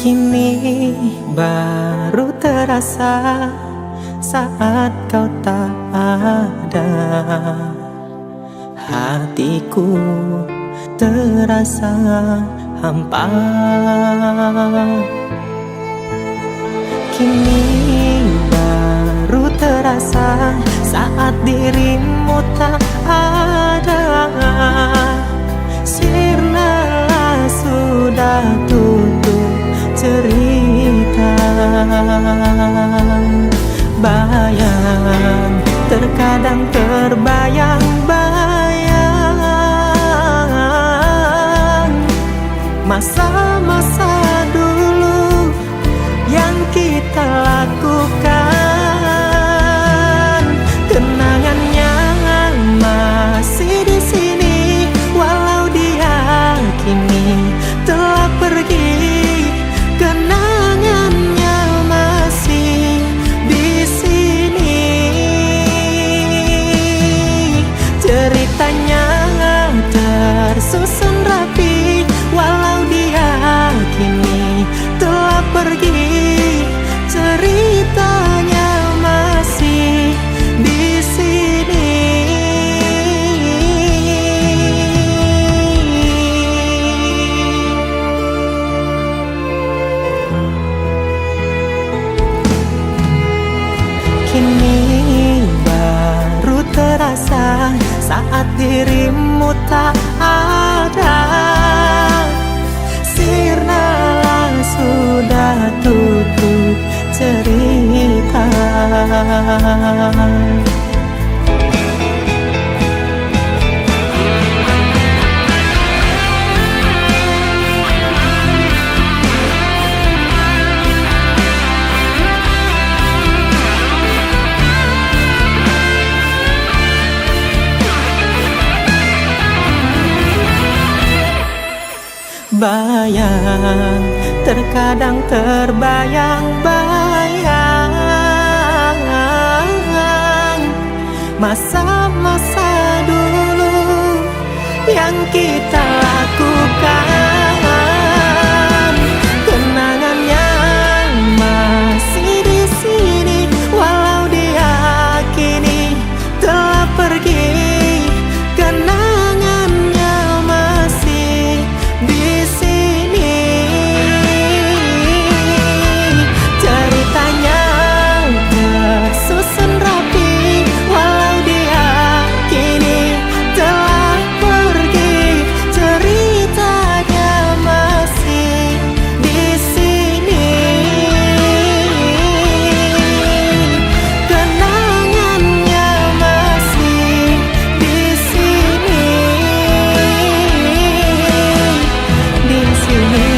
Kini baru terasa saat kau tak ada. Hatiku terasa hampa. Kini baru terasa saat dirimu tak ada. Sirnalah sudah tutup cerita. Bayang, terkadang terbayang-bayang masa-masa dulu yang kita lakukan. Kenangannya masih di sini, walau dia kini telah pergi. Kenangannya masih di sini, ceritanya tersusun rapi, walau dia kini telah pergi. Ceritanya masih di sini. Kini baru terasa saat dirimu tak ada. Sirnalah sudah tutup cerita. Bayang, terkadang terbayang-bayang masa-masa dulu yang kita lakukan. Kenangannya masih di sini, walau dia kini telah pergi. Kenangannya masih di sini, ceritanya tersusun rapi, walau dia kini telah pergi. Ceritanya masih di sini, kenangannya masih di sini, di sini.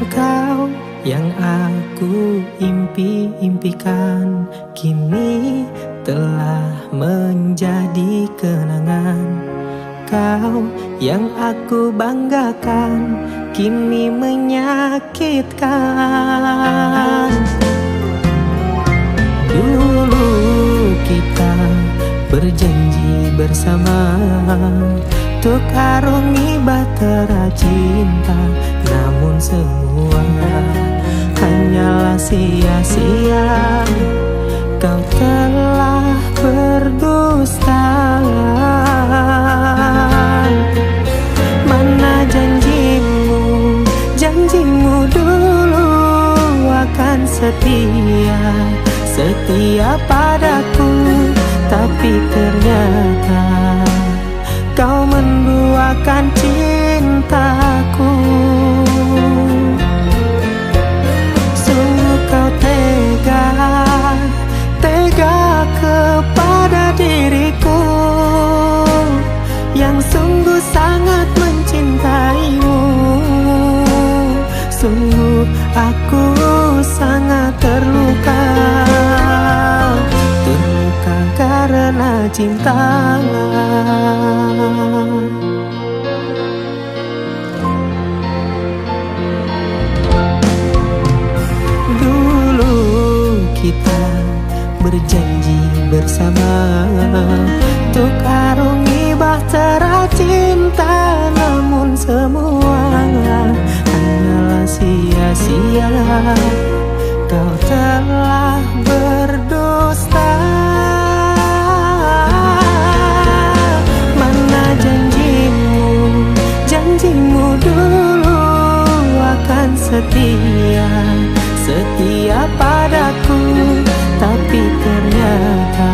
Kau yang aku impi-impikan kini telah menjadi kenangan. Kau yang aku banggakan kini menyakitkan. Dulu kita berjanji bersama untuk arungi bahtera cinta, namun semua hanyalah sia-sia. Kau telah berdusta. Mana janjimu, janjimu dulu akan setia padaku, tapi ternyata kau menduakan cintaku. Sungguh kau tega kepada diriku yang sungguh sangat mencintaimu. Sungguh aku sangat terluka. cinta. Dulu kita berjanji bersama untuk arungi bahtera cinta, namun semua hanyalah sia-sia. Kau telah berdusta. Mana janjimu, janjimu dulu akan setia, setia padaku, tapi ternyata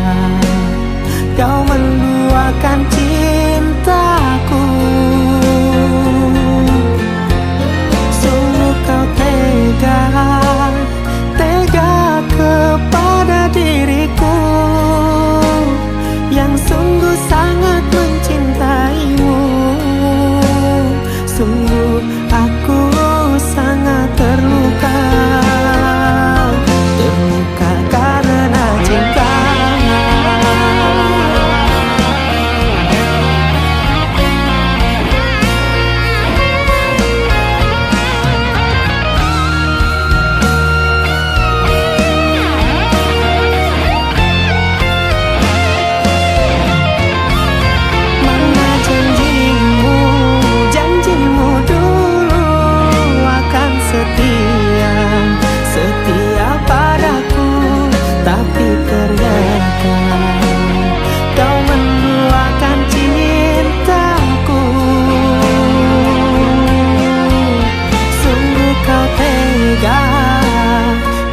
kau menduakan cintaku. Sungguh kau tega, tega kepada diriku yang sungguh sangat mencintaimu. Sungguh aku sangat terluka, terluka karena cinta. Mana janjimu, janjimu dulu akan setia, setia padaku, tapi ternyata kau menduakan cintaku. Sungguh kau tega,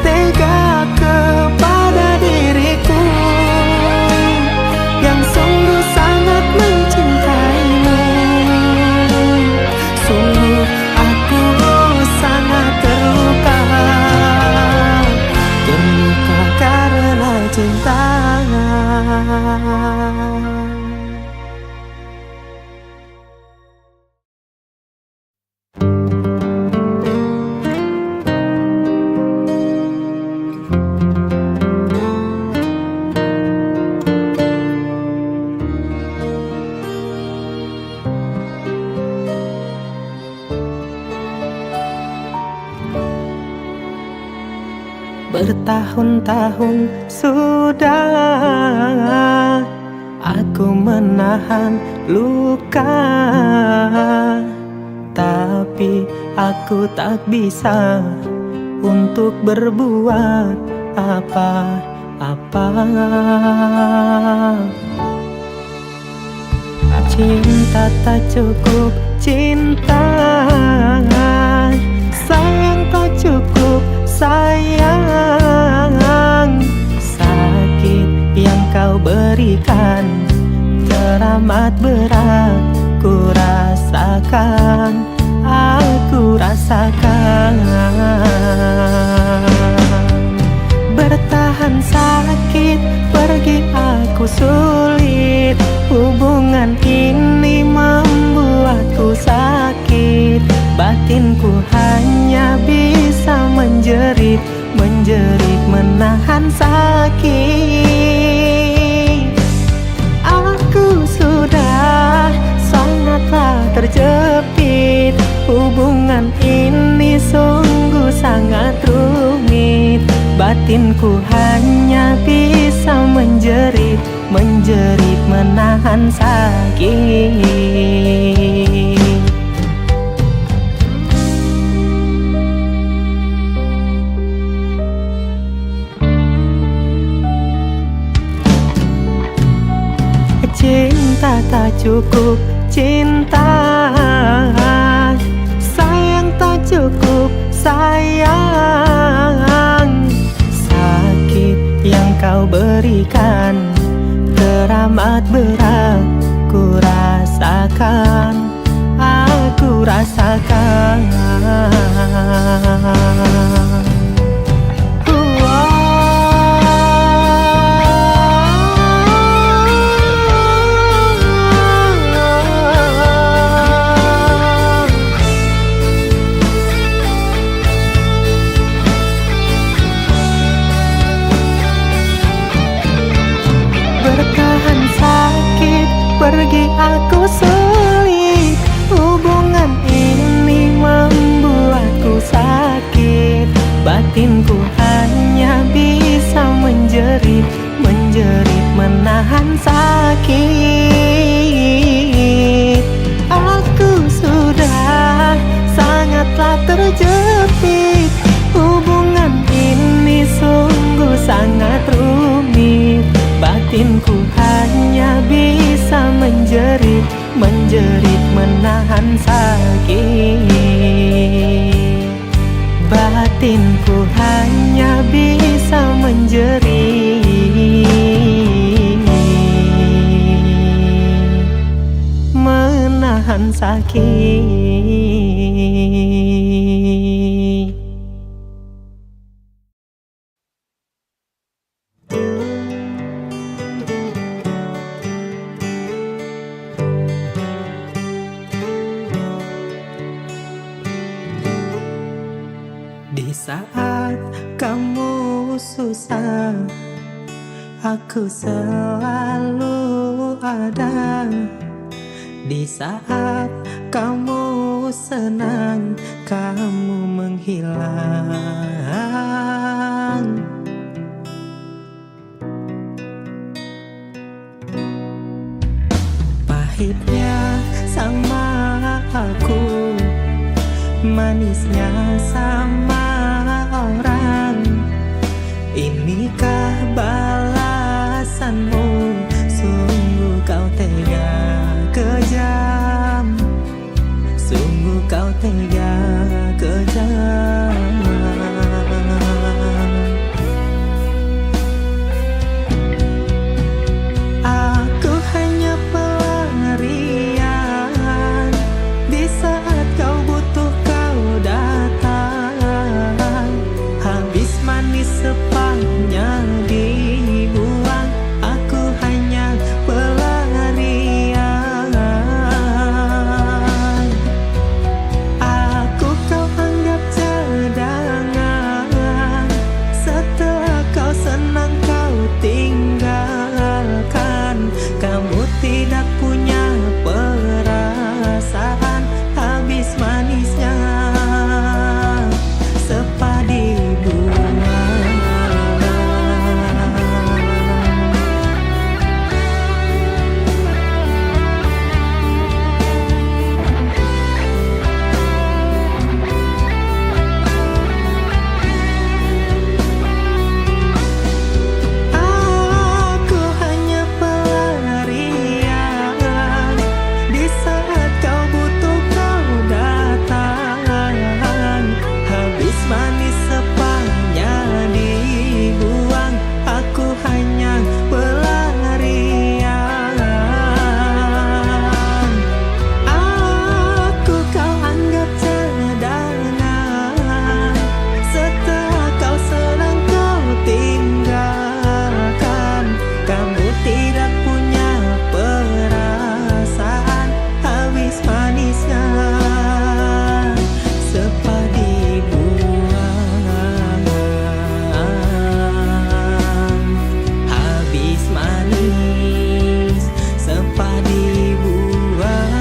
tega kepada diriku yang sungguh sangat mencintaimu. Sungguh aku sangat terluka, terluka karena cinta. Bertahun-tahun sudah aku menahan luka, tapi aku tak bisa untuk berbuat apa-apa. Cinta tak cukup, cinta sayang tak cukup, sayang. Sakit yang kau berikan teramat berat, ku rasakan, aku rasakan. Bertahan sakit, pergi aku sulit. Hubungan ini membuatku sakit, batinku hanya bisa menjerit, menjerit menahan sakit. Aku sudah sangatlah terjepit, hubungan ini sungguh sangat rumit. Batinku hanya bisa menjerit, menjerit menahan sakit. Cinta tak cukup, cinta sayang tak cukup, sayang. Sakit yang kau berikan teramat berat, ku rasakan, aku rasakan. Bertahan sempit. Hubungan ini sungguh sangat rumit. Batinku hanya bisa menjerit, menjerit menahan sakit. Batinku hanya bisa menjerit, menahan sakit. Di saat kamu susah, aku selalu ada. Di saat kamu senang, kamu menghilang. Pahitnya sama aku, manisnya sama orang. Inikah balasanmu? Sungguh kau tega, kejam. Sungguh kau tega, kejam. Aku hanya pelarian. Di saat kau butuh, kau datang. Habis manis sepahnya dibuang. Aku hanya pelarian. Aku kau anggap cadangan. Setelah kau senang, kau tinggalkan. Kamu tidak punya perasaan. Habis manisnya sepadi buang. Aku hanya pelarian. Di saat kau butuh, kau datang. Habis manis sepahnya dibuang. Aku hanya pelarian. Aku kau anggap cadangan. Setelah kau senang, kau tinggalkan. Kamu tidak punya perasaan. Habis manisnya sepadi buang. Habis manis sepadi buang.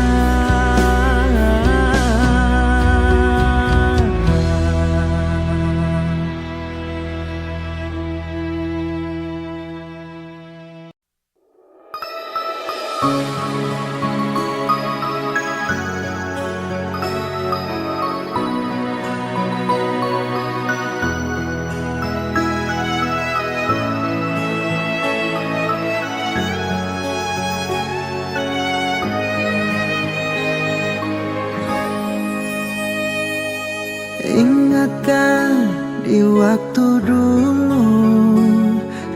Ingatkan di waktu dulu,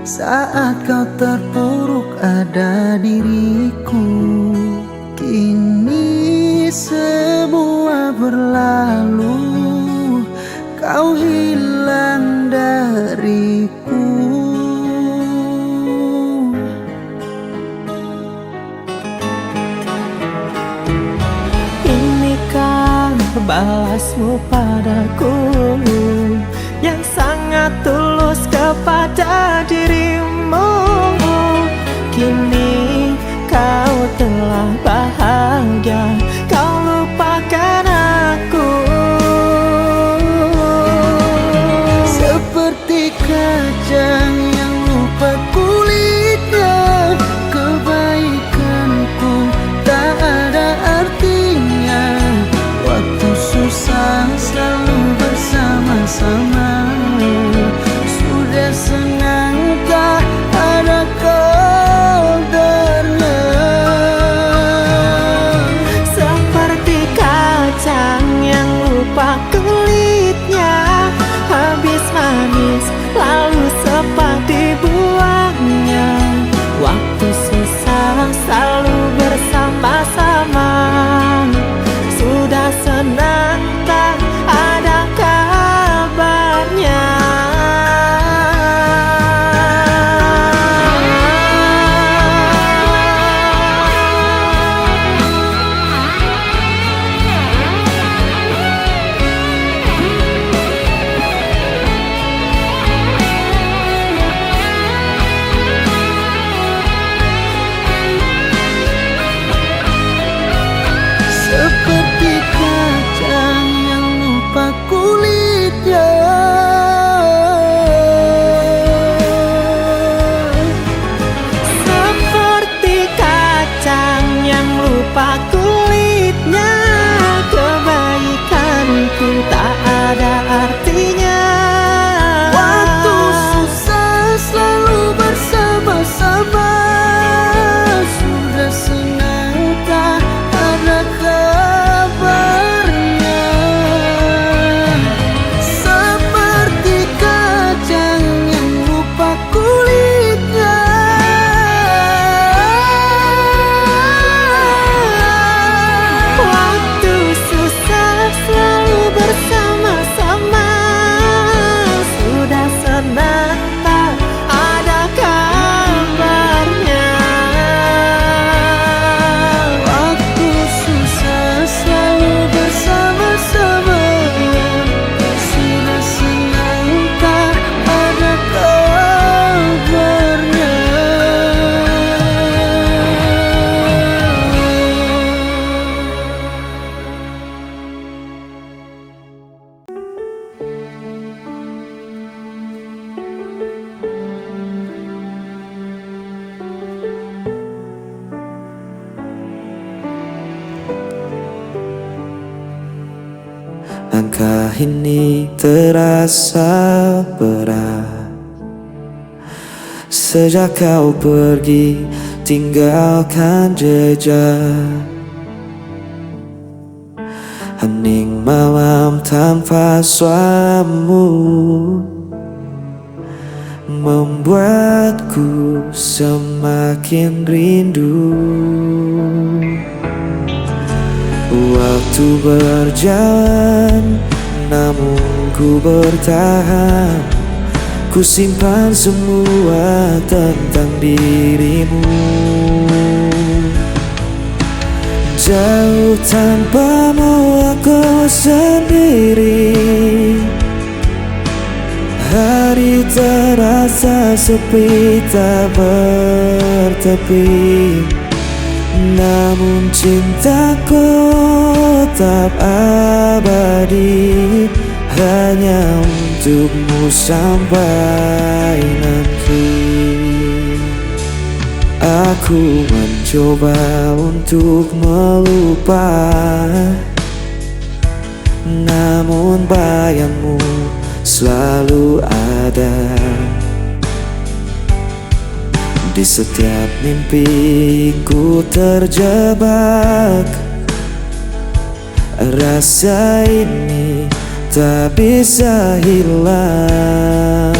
saat kau terpuruk ada diriku. Kini semua berlalu, kau hilang dariku. Inikah balasmu padaku yang sangat tulus kepada dirimu. Kini kau telah bahagia, kau lupakan aku. Seperti kacang yang lupa kulitnya, kebaikanku tak ada artinya. Waktu susah selalu bersama ini terasa berat. Sejak kau pergi tinggalkan jejak. Hening malam tanpa suaramu membuatku semakin rindu. Waktu berjalan, namun ku bertahan. Ku simpan semua tentang dirimu. Jauh tanpamu aku sendiri. Hari terasa sepi tak bertepi. Namun cintaku tetap abadi, hanya untukmu sampai nanti. Aku mencoba untuk melupa, namun bayangmu selalu ada. Di setiap mimpi ku terjebak. Rasa ini tak bisa hilang.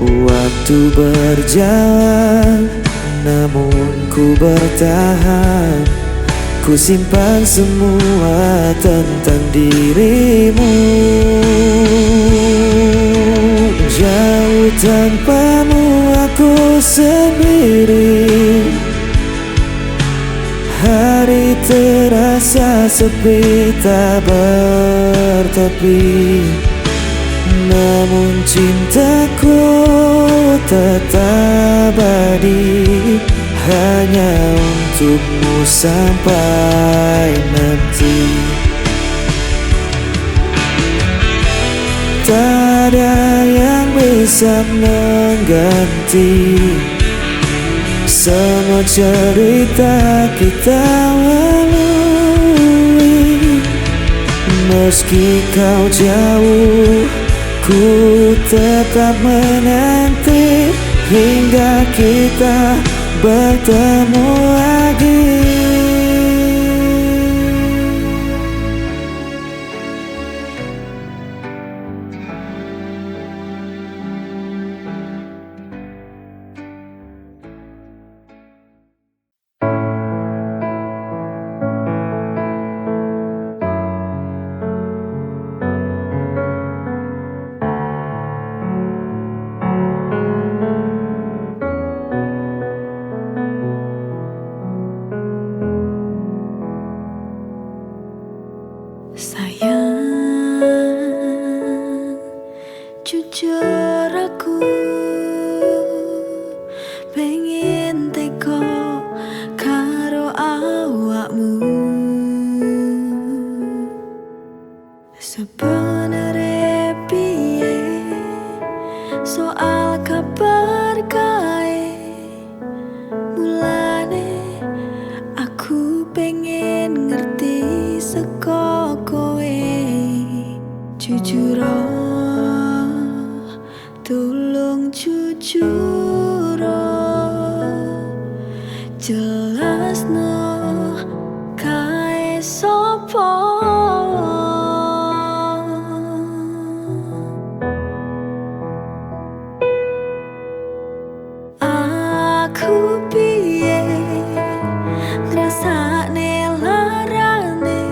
Waktu berjalan, namun ku bertahan. Ku simpan semua tentang dirimu. Jauh tanpamu aku sendiri. Hari terasa sepi tak bertepi. Namun cintaku tetap abadi, hanya untukmu sampai nanti. Tak ada yang bisa mengganti semua cerita kita lalui. Meski kau jauh, ku tetap menanti hingga kita bertemu lagi. Sayang, jujur aku pengen teko karo awakmu. Sebenere piye soal kabar kae, mulane aku pengen ngerti saka kowe. Jujur, tolong jujur, jelasno kae sapa. Aku piye ngrasakne larane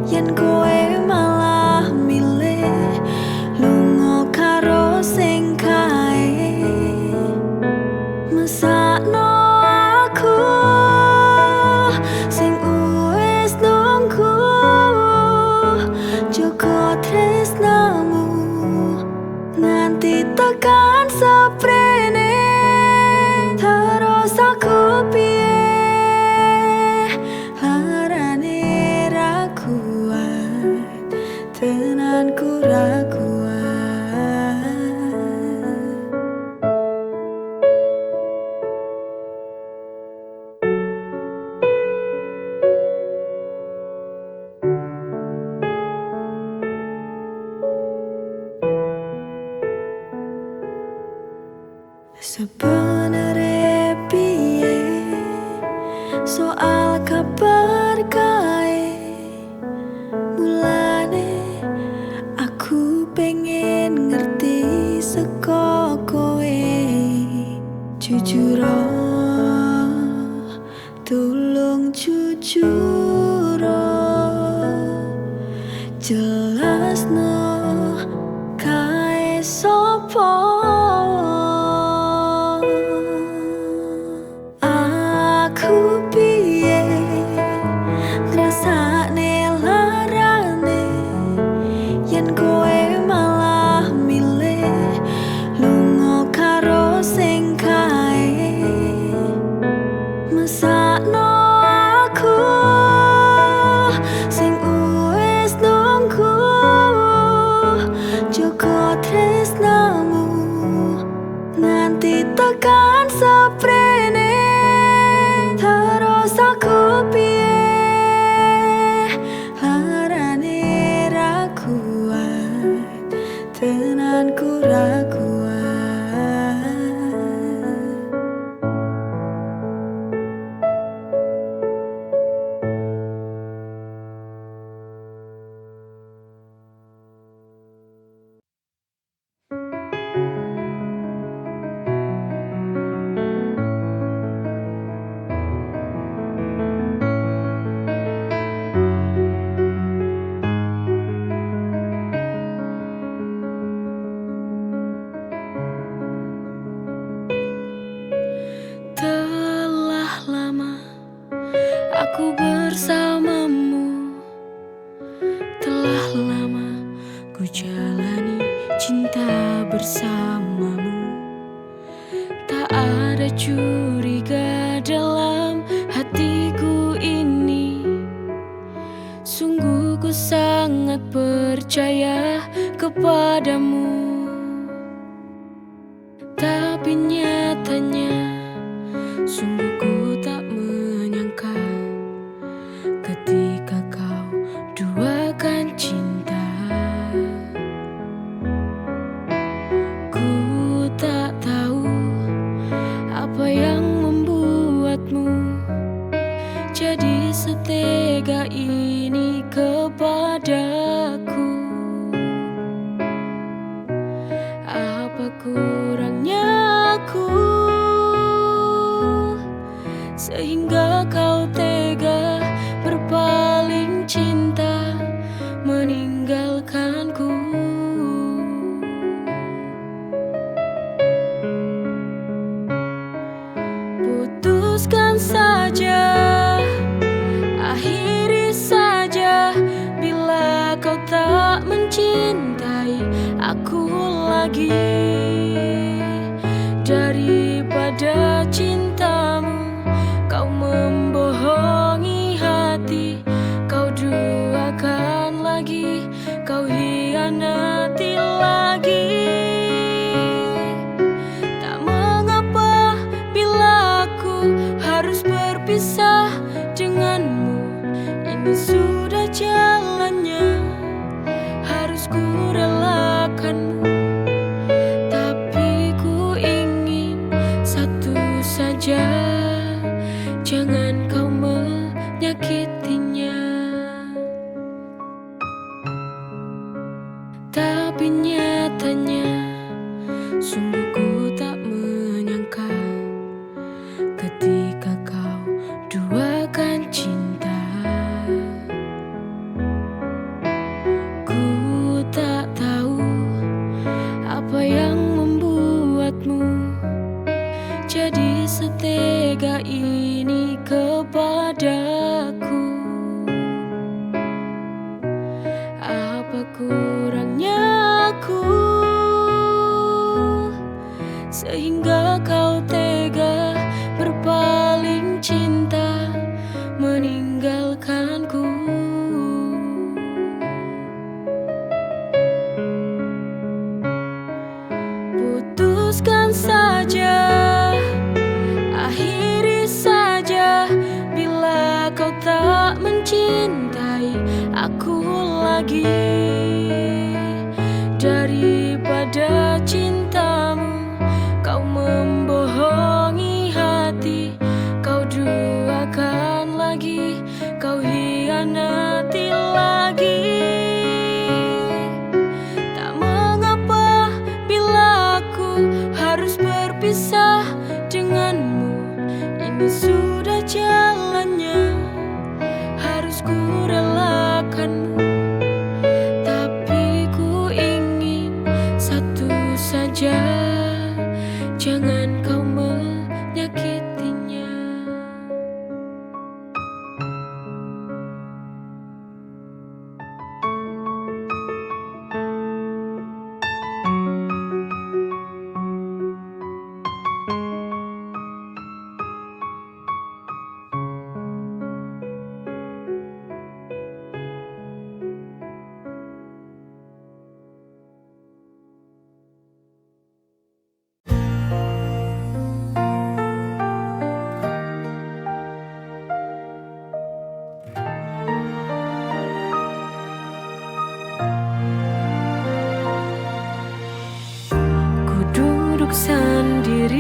yen kowe malah milih lunga karo sing kae. Mesakno aku sing wis nunggu, jaga tresnamu nganti tekan seprene. Terus aku piye larane ra kuat, tenan ku ra kuat. Sebenere piye soal kabar kae, mulane aku pengen ngerti saka kowe. Jujur tulung jujur jelasno kae sopo. Aku piye ngrasakne larane yen kowe malah milih lunga karo sing kae. Mesakno aku sing wis nunggu joko tresnamu nganti tekan seprene. Terus aku piye larane ra kuat, tenanku ra kuat. Telah lama aku bersamamu, telah lama ku jalani cinta bersamamu. Tak ada curiga dalam hatiku ini, sungguh ku sangat percaya kepadamu. Tapi nyatanya sungguh ku tak menyangka ketika kau duakan cinta. Ku tak tahu apa yang membuatmu jadi setega ini kepadaku. Apa kurangnya aku sehingga kau tega berpaling cinta meninggalkanku. Putuskan saja, akhiri saja bila kau tak mencintai aku lagi. Daripada cintamu kau membohongi hati, kau duakan lagi, kau hianati lagi. Tak mengapa bila aku harus berpisah denganmu, ini sudah jalannya, harus ku relakanmu. Tapi ku ingin satu saja, jangan kau menyakitinya. Tapi nyatanya sungguh ku tak menyangka ketika kau duakan cinta. Ku tak tahu apa yang membuatmu jadi setega ini kepadaku. Apa kurangnya aku sehingga kau tega berpaling cinta meninggalkanku. Putuskan saja, akhiri saja bila kau tak mencintai aku lagi. Daripada cintamu kau membuat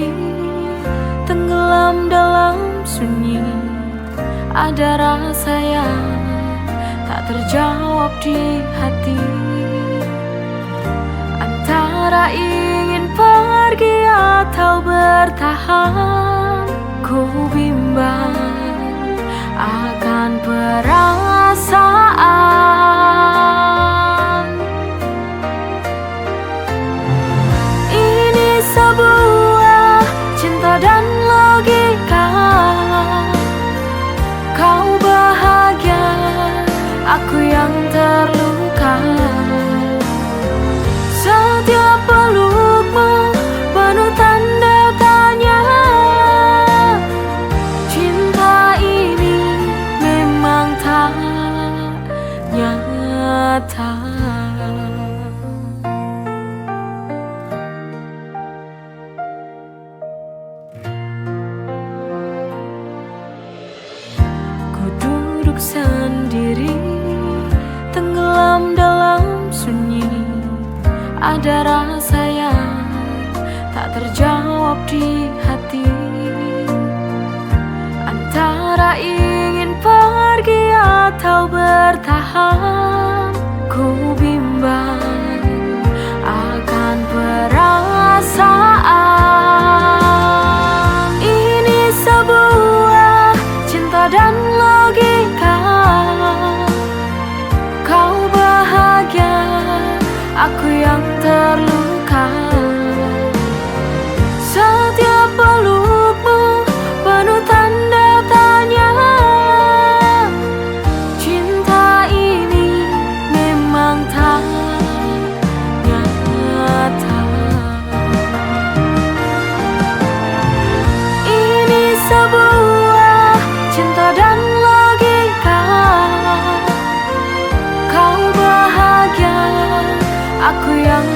diri, tenggelam dalam sunyi. Ada rasa yang tak terjawab di hati, antara ingin pergi atau bertahan. Ku bimbang akan perasaan. Ini sebuah cinta dan logika. Kau bahagia, aku yang terluka. Setiap pelukmu penuh tanda tanya. Cinta ini memang tak nyata. Ku duduk sendiri, tenggelam dalam sunyi. Ada rasa yang tak terjawab di hati, antara ingin pergi atau bertahan. Ku bimbang akan perasaan. Ini sebuah cinta dan logika. Kau bahagia, aku yang terluka. Setiap pelukmu penuh tanda tanya. Cinta ini memang tak nyata. Ini sebuah cinta dan logika. Kau bahagia, aku yang